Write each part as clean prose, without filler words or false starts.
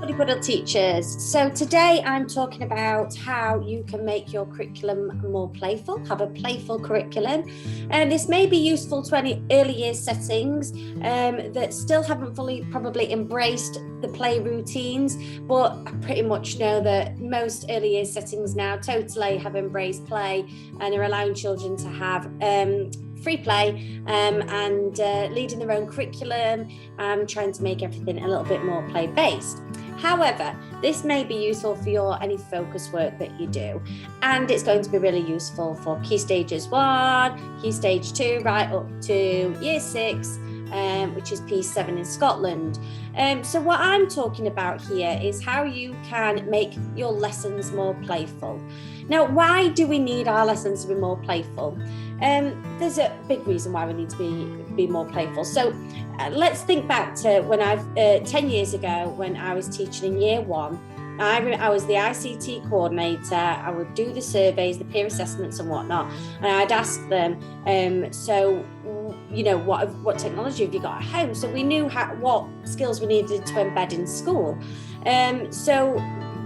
Buddy Puddle teachers. So today I'm talking about how you can make your curriculum more playful, have a playful curriculum. And this may be useful to any early years settings that still haven't fully probably embraced the play routines, but I pretty much know that most early years settings now totally have embraced play and are allowing children to have free play and leading their own curriculum, trying to make everything a little bit more play-based. However, this may be useful for any focus work that you do, and it's going to be really useful for Key Stages 1, Key Stage 2, right up to Year 6, which is P7 in Scotland. So what I'm talking about here is how you can make your lessons more playful. Now, why do we need our lessons to be more playful? There's a big reason why we need to be more playful. So let's think back to when 10 years ago when I was teaching in Year 1. I was the ICT coordinator. I would do the surveys, the peer assessments and whatnot. And I'd ask them, what technology have you got at home? So we knew what skills we needed to embed in school. So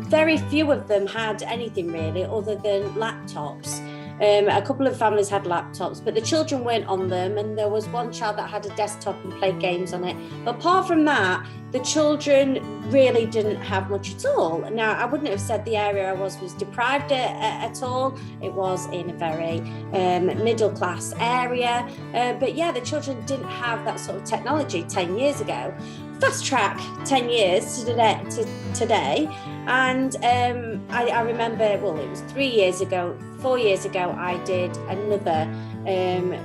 very few of them had anything really other than laptops. A couple of families had laptops, but the children weren't on them, and there was one child that had a desktop and played games on it. But apart from that, the children really didn't have much at all. Now, I wouldn't have said the area I was deprived at all. It was in a very middle class area. But yeah, the children didn't have that sort of technology 10 years ago. Fast track 10 years to today. And I remember, it was 4 years ago, I did another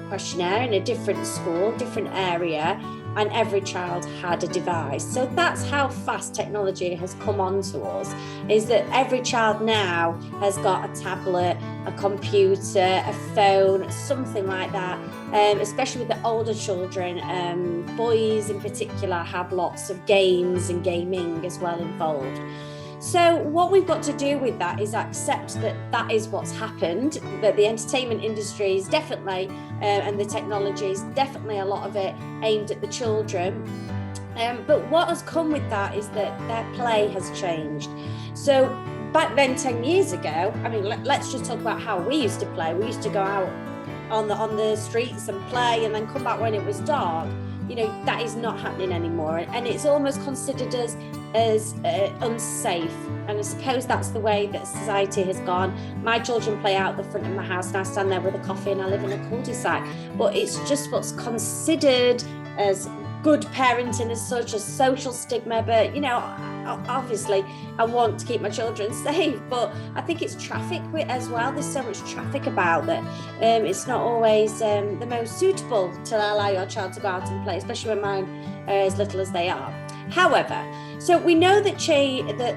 questionnaire in a different school, different area, and every child had a device. So that's how fast technology has come on to us, is that every child now has got a tablet, a computer, a phone, something like that. Especially with the older children, boys in particular have lots of games and gaming as well involved. So what we've got to do with that is accept that is what's happened, that the entertainment industry is definitely, and the technology is definitely a lot of it aimed at the children. But what has come with that is that their play has changed. So back then, 10 years ago, let's just talk about how we used to play. We used to go out on the streets and play and then come back when it was dark. That is not happening anymore, and it's almost considered as unsafe. And I suppose that's the way that society has gone. My children play out the front of my house and I stand there with a coffee, and I live in a cul-de-sac, but it's just what's considered as good parenting, as such, as social stigma. But obviously I want to keep my children safe, but I think it's traffic as well. There's so much traffic about that it's not always the most suitable to allow your child to go out and play, especially when mine are as little as they are. However, so we know that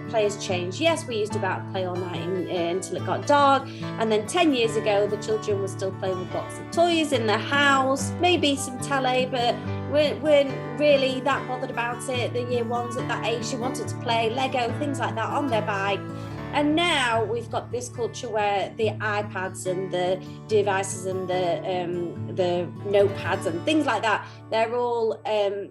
play has changed. Yes, we used to go out and play all night until it got dark. And then 10 years ago, the children were still playing with lots of toys in the house, maybe some telly, but weren't really that bothered about it. The year ones at that age, they wanted to play Lego, things like that on their bike. And now we've got this culture where the iPads and the devices and the notepads and things like that, they're all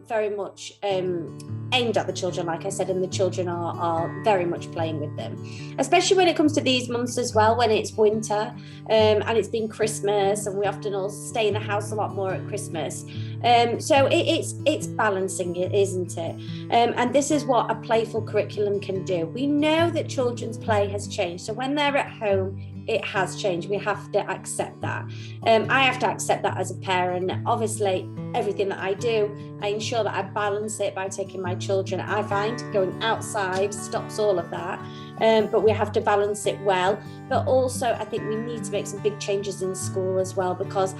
very much aimed at the children, like I said, and the children are very much playing with them, especially when it comes to these months as well, when it's winter and it's been Christmas, and we often all stay in the house a lot more at Christmas. So it's balancing it, isn't it? And this is what a playful curriculum can do. We know that children's play has changed. So when they're at home, it has changed. We have to accept that. I have to accept that as a parent. Obviously, everything that I do, I ensure that I balance it by taking my children. I find going outside stops all of that. But we have to balance it well. But also, I think we need to make some big changes in school as well, because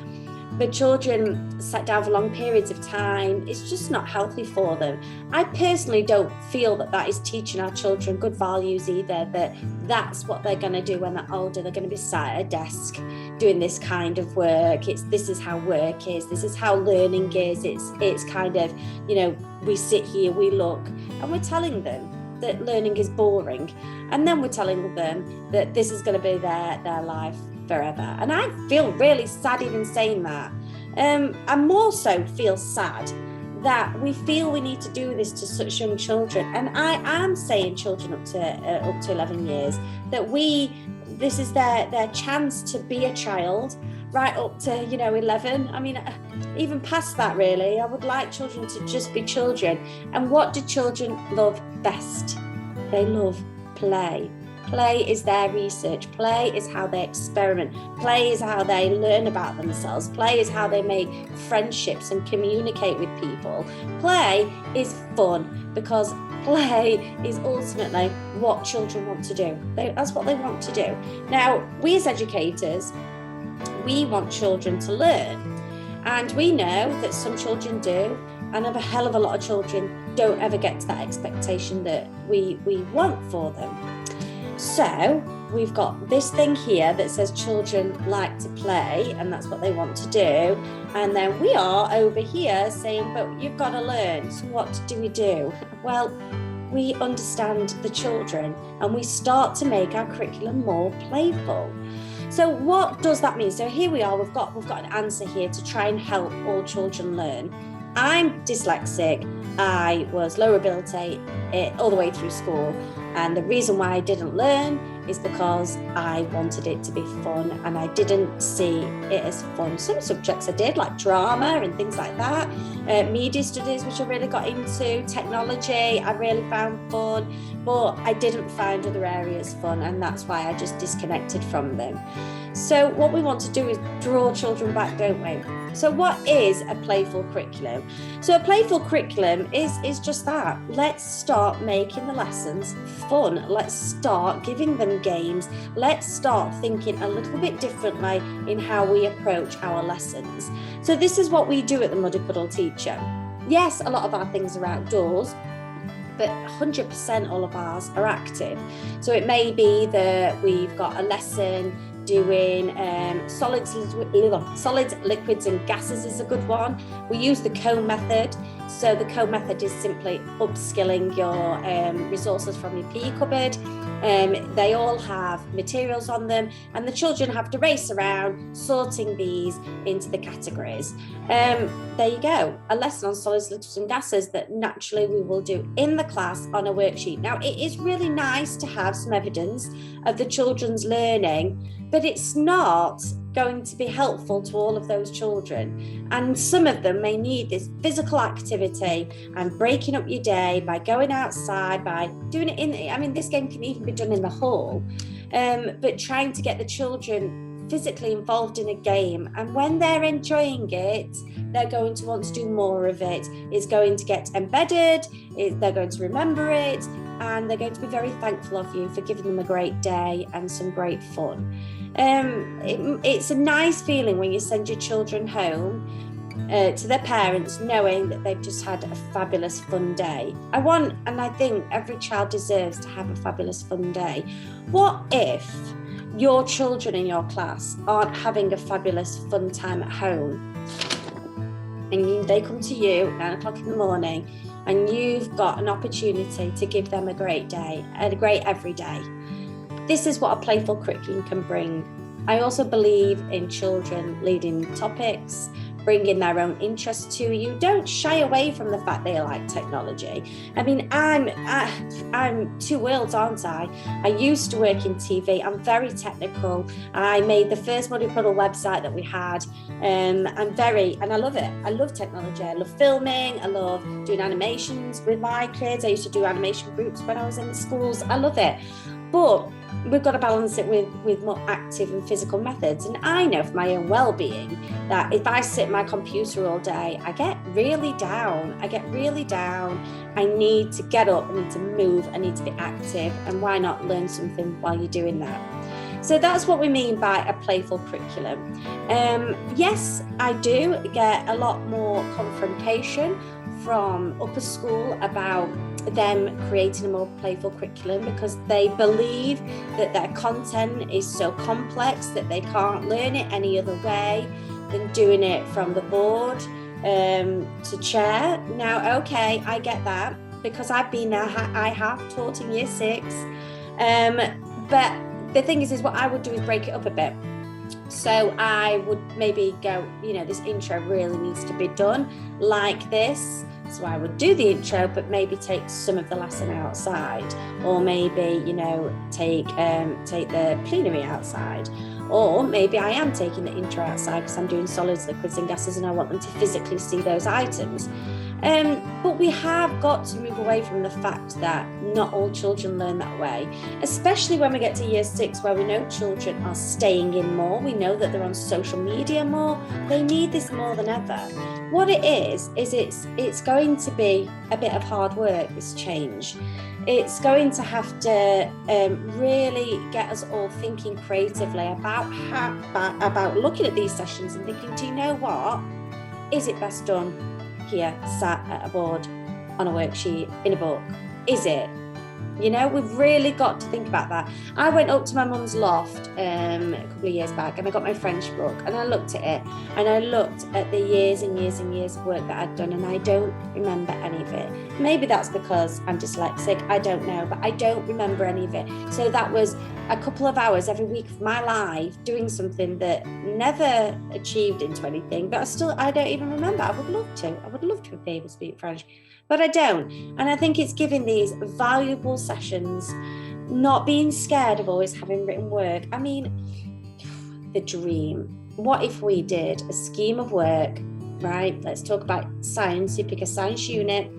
the children sat down for long periods of time, it's just not healthy for them. I personally don't feel that is teaching our children good values either, that that's what they're going to do when they're older. They're going to be sat at a desk doing this kind of work. This is how work is. This is how learning is. It's kind of, we sit here, we look, and we're telling them that learning is boring. And then we're telling them that this is going to be their life forever. And I feel really sad even saying that. I more so feel sad that we feel we need to do this to such young children. And I am saying children up to 11 years, that this is their chance to be a child, right up to 11. I mean, even past that, really. I would like children to just be children. And what do children love best? They love play. Play is their research. Play is how they experiment. Play is how they learn about themselves. Play is how they make friendships and communicate with people. Play is fun, because play is ultimately what children want to do. That's what they want to do. Now, we as educators, we want children to learn. And we know that some children do, and a hell of a lot of children don't ever get to that expectation that we want for them. So we've got this thing here that says children like to play, and that's what they want to do. And then we are over here saying, but you've got to learn. So what do we do? Well, we understand the children, and we start to make our curriculum more playful. So what does that mean? So here we are, we've got an answer here to try and help all children learn. I'm dyslexic. I was low ability all the way through school. And the reason why I didn't learn is because I wanted it to be fun, and I didn't see it as fun. Some subjects I did, like drama and things like that, media studies, which I really got into, technology, I really found fun, but I didn't find other areas fun, and that's why I just disconnected from them. So what we want to do is draw children back, don't we? So what is a playful curriculum? So a playful curriculum is just that. Let's start making the lessons fun. Let's start giving them games. Let's start thinking a little bit differently in how we approach our lessons. So this is what we do at the Muddy Puddle Teacher. Yes, a lot of our things are outdoors, but 100% all of ours are active. So it may be that we've got a lesson doing solids, liquids and gases is a good one. We use the cone method. So the cone method is simply upskilling your resources from your PE cupboard. They all have materials on them, and the children have to race around sorting these into the categories. There you go, a lesson on solids, liquids and gases that naturally we will do in the class on a worksheet. Now, it is really nice to have some evidence of the children's learning, but it's not going to be helpful to all of those children. And some of them may need this physical activity and breaking up your day by going outside, by doing it this game can even be done in the hall, but trying to get the children physically involved in a game. And when they're enjoying it, they're going to want to do more of it. It's going to get embedded, they're going to remember it, and they're going to be very thankful of you for giving them a great day and some great fun. It's a nice feeling when you send your children home to their parents knowing that they've just had a fabulous fun day. I think every child deserves to have a fabulous fun day. What if your children in your class aren't having a fabulous fun time at home, and they come to you at 9 o'clock in the morning, and you've got an opportunity to give them a great day, a great every day? This is what a playful curriculum can bring. I also believe in children leading topics, bringing their own interest to you. Don't shy away from the fact they like technology. I mean, I'm two worlds, aren't I? I used to work in TV. I'm very technical. I made the first Muddy Puddle website that we had. And I love it. I love technology. I love filming. I love doing animations with my kids. I used to do animation groups when I was in the schools. I love it. But we've got to balance it with more active and physical methods. And I know for my own well-being that if I sit at my computer all day, I get really down. I need to get up, I need to move, I need to be active. And why not learn something while you're doing that? So that's what we mean by a playful curriculum. Yes, I do get a lot more confrontation from upper school about them creating a more playful curriculum, because they believe that their content is so complex that they can't learn it any other way than doing it from the board to chair. Now, okay, I get that, because I've been there. I have taught in year 6, but the thing is what I would do is break it up a bit. So I would maybe go, this intro really needs to be done like this. So I would do the intro, but maybe take some of the lesson outside, or maybe, you know, take the plenary outside, or maybe I am taking the intro outside because I'm doing solids, liquids and gases and I want them to physically see those items. But we have got to move away from the fact that not all children learn that way, especially when we get to year 6, where we know children are staying in more. We know that they're on social media more. They need this more than ever. What it is it's going to be a bit of hard work, this change. It's going to have to really get us all thinking creatively about looking at these sessions and thinking, do you know what? Is it best done here, sat at a board, on a worksheet, in a book? Is it? You know, we've really got to think about that. I went up to my mum's loft a couple of years back, and I got my French book and I looked at it, and I looked at the years and years and years of work that I'd done, and I don't remember any of it. Maybe that's because I'm dyslexic, I don't know, but I don't remember any of it. So that was a couple of hours every week of my life doing something that never achieved into anything, but I don't even remember. I would love to be able to speak French, but I don't. And I think it's giving these valuable sessions, not being scared of always having written work. I mean, the dream. What if we did a scheme of work, right? Let's talk about science. You pick a science unit,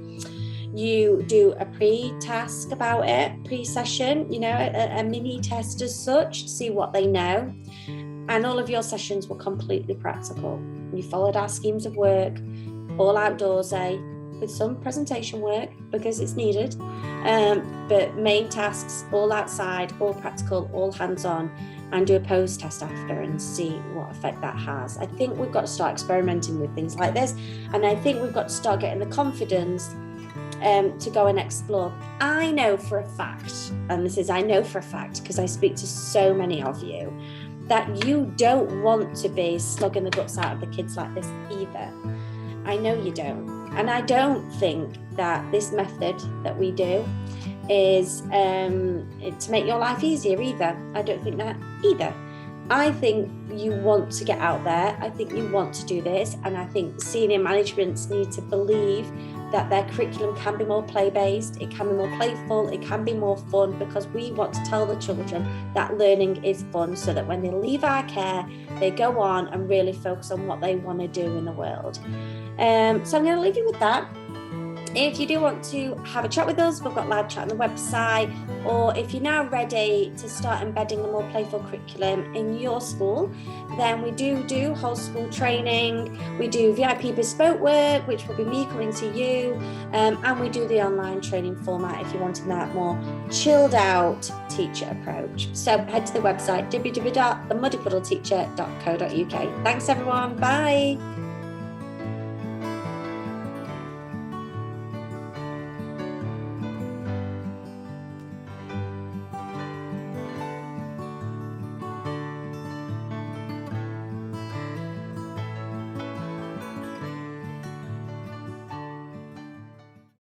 you do a pre-task about it, pre-session, you know, a mini test as such, to see what they know. And all of your sessions were completely practical. You followed our schemes of work, all outdoorsy, with some presentation work because it's needed, but main tasks all outside, all practical, all hands-on, and do a pose test after and see what effect that has. I think we've got to start experimenting with things like this, and I think we've got to start getting the confidence to go and explore. I know for a fact, and I know for a fact because I speak to so many of you, that you don't want to be slugging the guts out of the kids like this either. I know you don't. And I don't think that this method that we do is to make your life easier either. I don't think that either. I think you want to get out there. I think you want to do this. And I think senior managements need to believe that their curriculum can be more play-based, it can be more playful, it can be more fun, because we want to tell the children that learning is fun, so that when they leave our care, they go on and really focus on what they want to do in the world. So I'm going to leave you with that. If you do want to have a chat with us, we've got live chat on the website, or if you're now ready to start embedding the more playful curriculum in your school, then we do whole school training, we do VIP bespoke work, which will be me coming to you, and we do the online training format if you're wanting that more chilled out teacher approach. So head to the website www.themuddypuddleteacher.co.uk. Thanks everyone, bye.